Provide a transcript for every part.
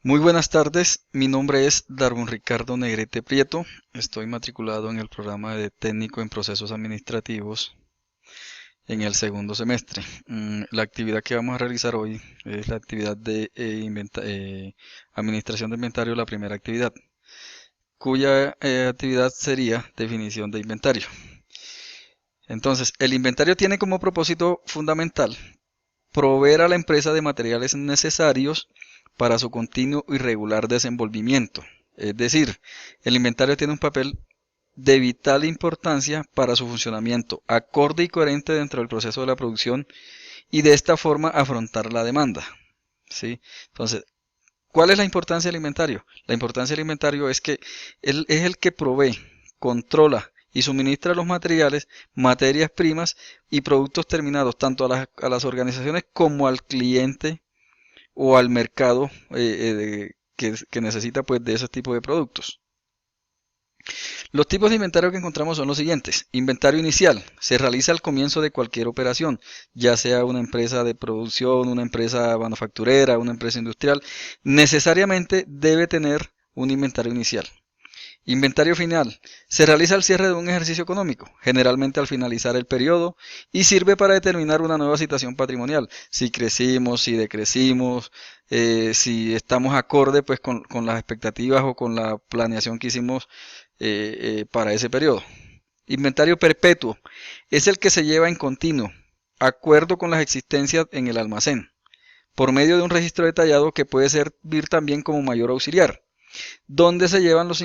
Muy buenas tardes, mi nombre es Darwin Ricardo Negrete Prieto, estoy matriculado en el programa de técnico en procesos administrativos en el segundo semestre. La actividad que vamos a realizar hoy es la actividad de administración de inventario, la primera actividad, cuya actividad sería definición de inventario. Entonces, el inventario tiene como propósito fundamental proveer a la empresa de materiales necesarios para su continuo y regular desenvolvimiento. Es decir, el inventario tiene un papel de vital importancia para su funcionamiento, acorde y coherente dentro del proceso de la producción y de esta forma afrontar la demanda. ¿Sí? Entonces, ¿cuál es la importancia del inventario? La importancia del inventario es que él es el que provee, controla y suministra los materiales, materias primas y productos terminados tanto a las organizaciones como al cliente o al mercado que necesita pues de ese tipo de productos. Los tipos de inventario que encontramos son los siguientes. Inventario inicial. Se realiza al comienzo de cualquier operación, ya sea una empresa de producción, una empresa manufacturera, una empresa industrial. Necesariamente debe tener un inventario inicial. Inventario final. Se realiza al cierre de un ejercicio económico, generalmente al finalizar el periodo, y sirve para determinar una nueva situación patrimonial. Si crecimos, si decrecimos, si estamos acorde pues con las expectativas o con la planeación que hicimos para ese periodo. Inventario perpetuo. Es el que se lleva en continuo, acuerdo con las existencias en el almacén, por medio de un registro detallado que puede servir también como mayor auxiliar donde se llevan los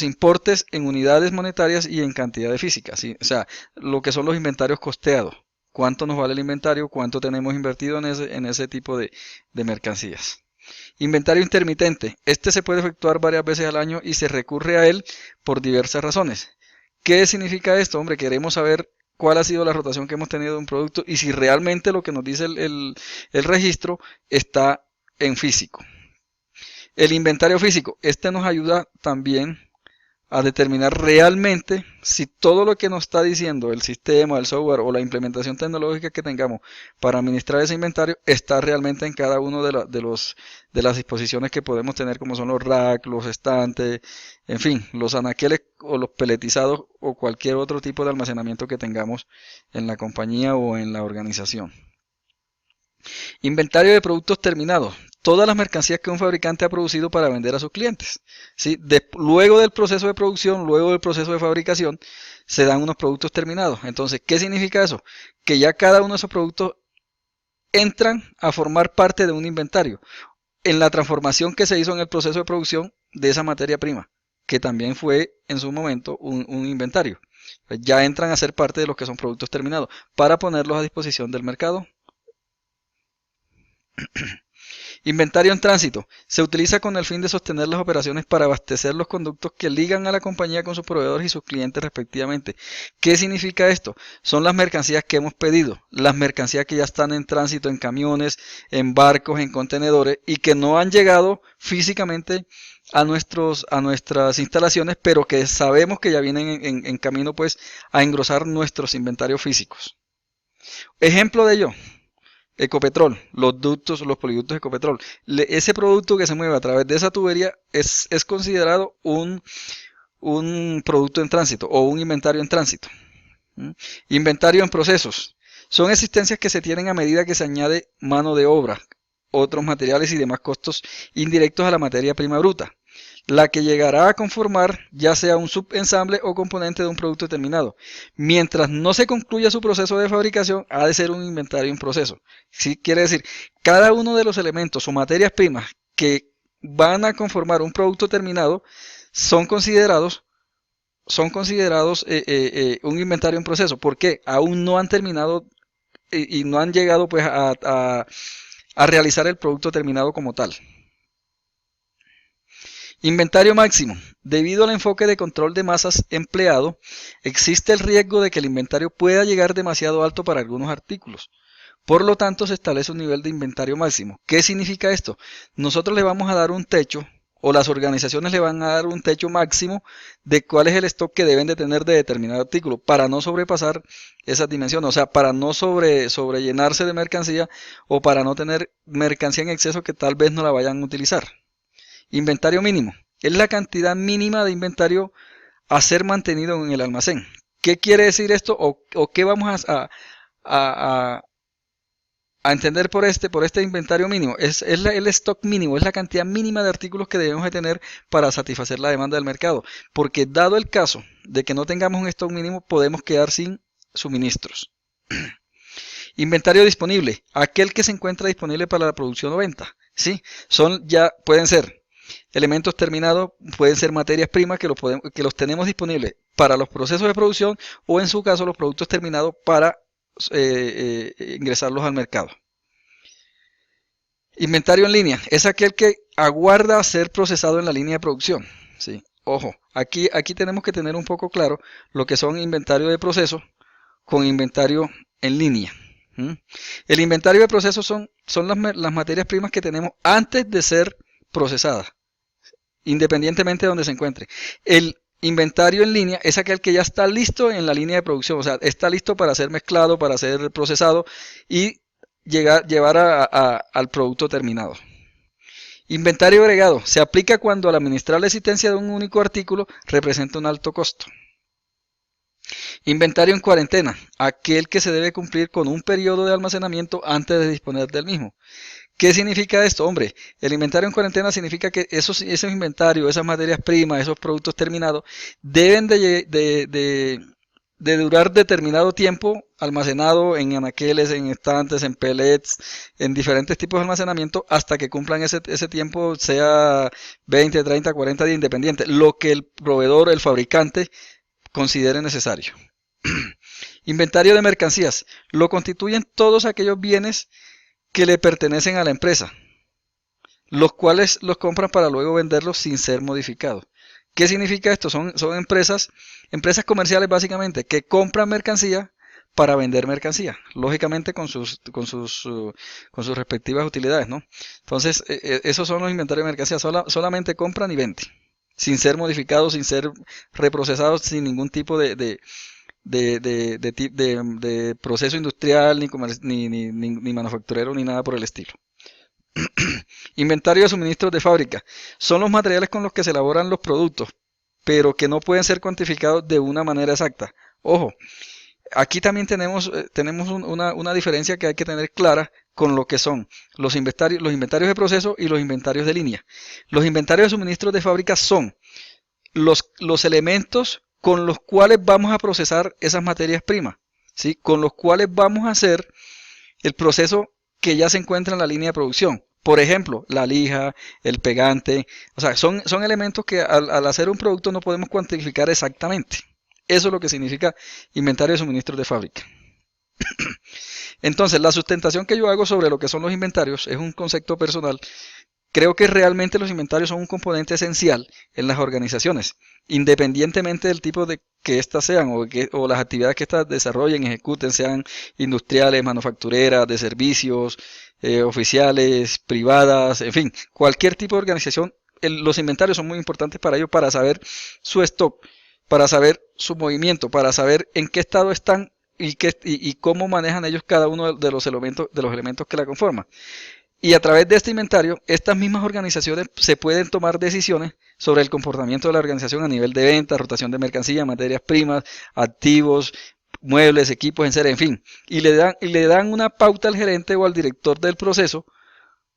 importes en unidades monetarias y en cantidades físicas, ¿sí? O sea, lo que son los inventarios costeados. ¿Cuánto nos vale el inventario? ¿Cuánto tenemos invertido en ese tipo de mercancías? Inventario intermitente. Este se puede efectuar varias veces al año y se recurre a él por diversas razones. ¿Qué significa esto? Hombre, queremos saber cuál ha sido la rotación que hemos tenido de un producto y si realmente lo que nos dice el registro está en físico. El inventario físico, este nos ayuda también a determinar realmente si todo lo que nos está diciendo el sistema, el software o la implementación tecnológica que tengamos para administrar ese inventario está realmente en cada uno de las disposiciones que podemos tener, como son los racks, los estantes, en fin, los anaqueles o los peletizados o cualquier otro tipo de almacenamiento que tengamos en la compañía o en la organización. Inventario de productos terminados. Todas las mercancías que un fabricante ha producido para vender a sus clientes. ¿Sí? Luego del proceso de producción, luego del proceso de fabricación, se dan unos productos terminados. Entonces, ¿qué significa eso? Que ya cada uno de esos productos entran a formar parte de un inventario en la transformación que se hizo en el proceso de producción de esa materia prima, que también fue en su momento un inventario. Ya entran a ser parte de los que son productos terminados para ponerlos a disposición del mercado. Inventario en tránsito. Se utiliza con el fin de sostener las operaciones para abastecer los conductos que ligan a la compañía con sus proveedores y sus clientes respectivamente. ¿Qué significa esto? Son las mercancías que hemos pedido, las mercancías que ya están en tránsito en camiones, en barcos, en contenedores y que no han llegado físicamente a nuestras instalaciones, pero que sabemos que ya vienen en camino pues a engrosar nuestros inventarios físicos. Ejemplo de ello, Ecopetrol, los ductos, los poliductos Ecopetrol. Ese producto que se mueve a través de esa tubería es considerado un producto en tránsito o un inventario en tránsito. ¿Mm? Inventario en procesos. Son existencias que se tienen a medida que se añade mano de obra, otros materiales y demás costos indirectos a la materia prima bruta, la que llegará a conformar ya sea un subensamble o componente de un producto terminado. Mientras no se concluya su proceso de fabricación, ha de ser un inventario en proceso. ¿Sí? Quiere decir, cada uno de los elementos o materias primas que van a conformar un producto terminado son considerados un inventario en proceso, porque aún no han terminado y no han llegado pues a realizar el producto terminado como tal. Inventario máximo. Debido al enfoque de control de masas empleado, existe el riesgo de que el inventario pueda llegar demasiado alto para algunos artículos. Por lo tanto, se establece un nivel de inventario máximo. ¿Qué significa esto? Nosotros le vamos a dar un techo o las organizaciones le van a dar un techo máximo de cuál es el stock que deben de tener de determinado artículo para no sobrepasar esas dimensiones, o sea, para no sobrellenarse de mercancía o para no tener mercancía en exceso que tal vez no la vayan a utilizar. Inventario mínimo. Es la cantidad mínima de inventario a ser mantenido en el almacén. ¿Qué quiere decir esto o qué vamos a, a entender por este inventario mínimo? Es el stock mínimo, es la cantidad mínima de artículos que debemos de tener para satisfacer la demanda del mercado. Porque dado el caso de que no tengamos un stock mínimo, podemos quedar sin suministros. Inventario disponible, aquel que se encuentra disponible para la producción o venta. ¿Sí? Pueden ser elementos terminados, pueden ser materias primas que los tenemos disponibles para los procesos de producción o en su caso los productos terminados para ingresarlos al mercado. Inventario en línea es aquel que aguarda a ser procesado en la línea de producción. ¿Sí? Ojo, aquí tenemos que tener un poco claro lo que son inventario de proceso con inventario en línea. El inventario de proceso son las materias primas que tenemos antes de ser procesadas, independientemente de donde se encuentre. El inventario en línea es aquel que ya está listo en la línea de producción, o sea, está listo para ser mezclado, para ser procesado y llevar al producto terminado. Inventario agregado se aplica cuando al administrar la existencia de un único artículo representa un alto costo. Inventario en cuarentena, aquel que se debe cumplir con un periodo de almacenamiento antes de disponer del mismo. ¿Qué significa esto? Hombre, el inventario en cuarentena significa que esos inventarios, esas materias primas, esos productos terminados, deben de durar determinado tiempo almacenado en anaqueles, en estantes, en pellets, en diferentes tipos de almacenamiento hasta que cumplan ese tiempo, sea 20, 30, 40 días independiente, lo que el proveedor, el fabricante, considere necesario. Inventario de mercancías. Lo constituyen todos aquellos bienes que le pertenecen a la empresa, los cuales los compran para luego venderlos sin ser modificados. ¿Qué significa esto? Son empresas comerciales básicamente que compran mercancía para vender mercancía, lógicamente con sus respectivas utilidades, ¿no? Entonces, esos son los inventarios de mercancía, solamente compran y venden, sin ser modificados, sin ser reprocesados, sin ningún tipo de proceso industrial, ni manufacturero, ni nada por el estilo. Inventario de suministros de fábrica. Son los materiales con los que se elaboran los productos, pero que no pueden ser cuantificados de una manera exacta. Ojo, aquí también tenemos una diferencia que hay que tener clara con lo que son los inventarios de proceso y los inventarios de línea. Los inventarios de suministros de fábrica son los elementos con los cuales vamos a procesar esas materias primas, ¿sí? Con los cuales vamos a hacer el proceso que ya se encuentra en la línea de producción. Por ejemplo, la lija, el pegante, o sea, son elementos que al hacer un producto no podemos cuantificar exactamente. Eso es lo que significa inventario de suministros de fábrica. Entonces, la sustentación que yo hago sobre lo que son los inventarios es un concepto personal. Creo que realmente los inventarios son un componente esencial en las organizaciones, independientemente del tipo de que éstas sean o las actividades que éstas desarrollen, ejecuten, sean industriales, manufactureras, de servicios, oficiales, privadas, en fin, cualquier tipo de organización. Los inventarios son muy importantes para ello, para saber su stock, para saber su movimiento, para saber en qué estado están y cómo manejan ellos cada uno de los elementos que la conforman. Y a través de este inventario, estas mismas organizaciones se pueden tomar decisiones sobre el comportamiento de la organización a nivel de venta, rotación de mercancía, materias primas, activos, muebles, equipos, enseres, en fin. Y le dan una pauta al gerente o al director del proceso,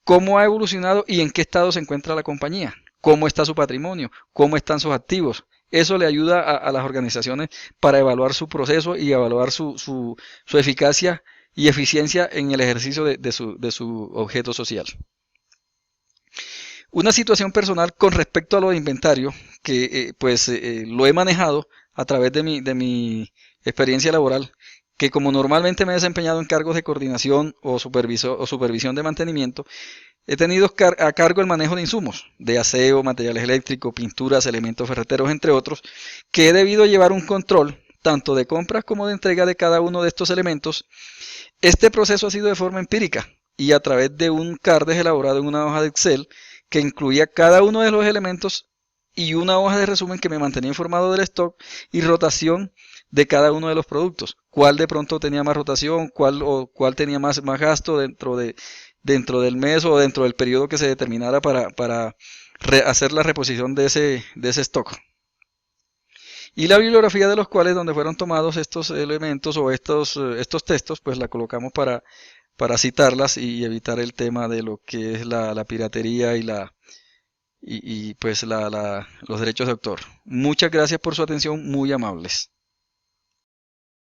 cómo ha evolucionado y en qué estado se encuentra la compañía, cómo está su patrimonio, cómo están sus activos. Eso le ayuda a las organizaciones para evaluar su proceso y evaluar su eficacia y eficiencia en el ejercicio de su objeto social. Una situación personal con respecto a lo de inventario, que lo he manejado a través de mi experiencia laboral, que como normalmente me he desempeñado en cargos de coordinación o supervisión de mantenimiento, he tenido a cargo el manejo de insumos, de aseo, materiales eléctricos, pinturas, elementos ferreteros, entre otros, que he debido llevar un control tanto de compras como de entrega de cada uno de estos elementos. Este proceso ha sido de forma empírica y a través de un CARDES elaborado en una hoja de Excel que incluía cada uno de los elementos y una hoja de resumen que me mantenía informado del stock y rotación de cada uno de los productos. Cuál de pronto tenía más rotación, cuál tenía más gasto dentro del mes o dentro del periodo que se determinara para hacer la reposición de ese stock. Y la bibliografía de los cuales donde fueron tomados estos elementos o estos textos, pues la colocamos para citarlas y evitar el tema de lo que es la piratería y pues los derechos de autor. Muchas gracias por su atención, muy amables.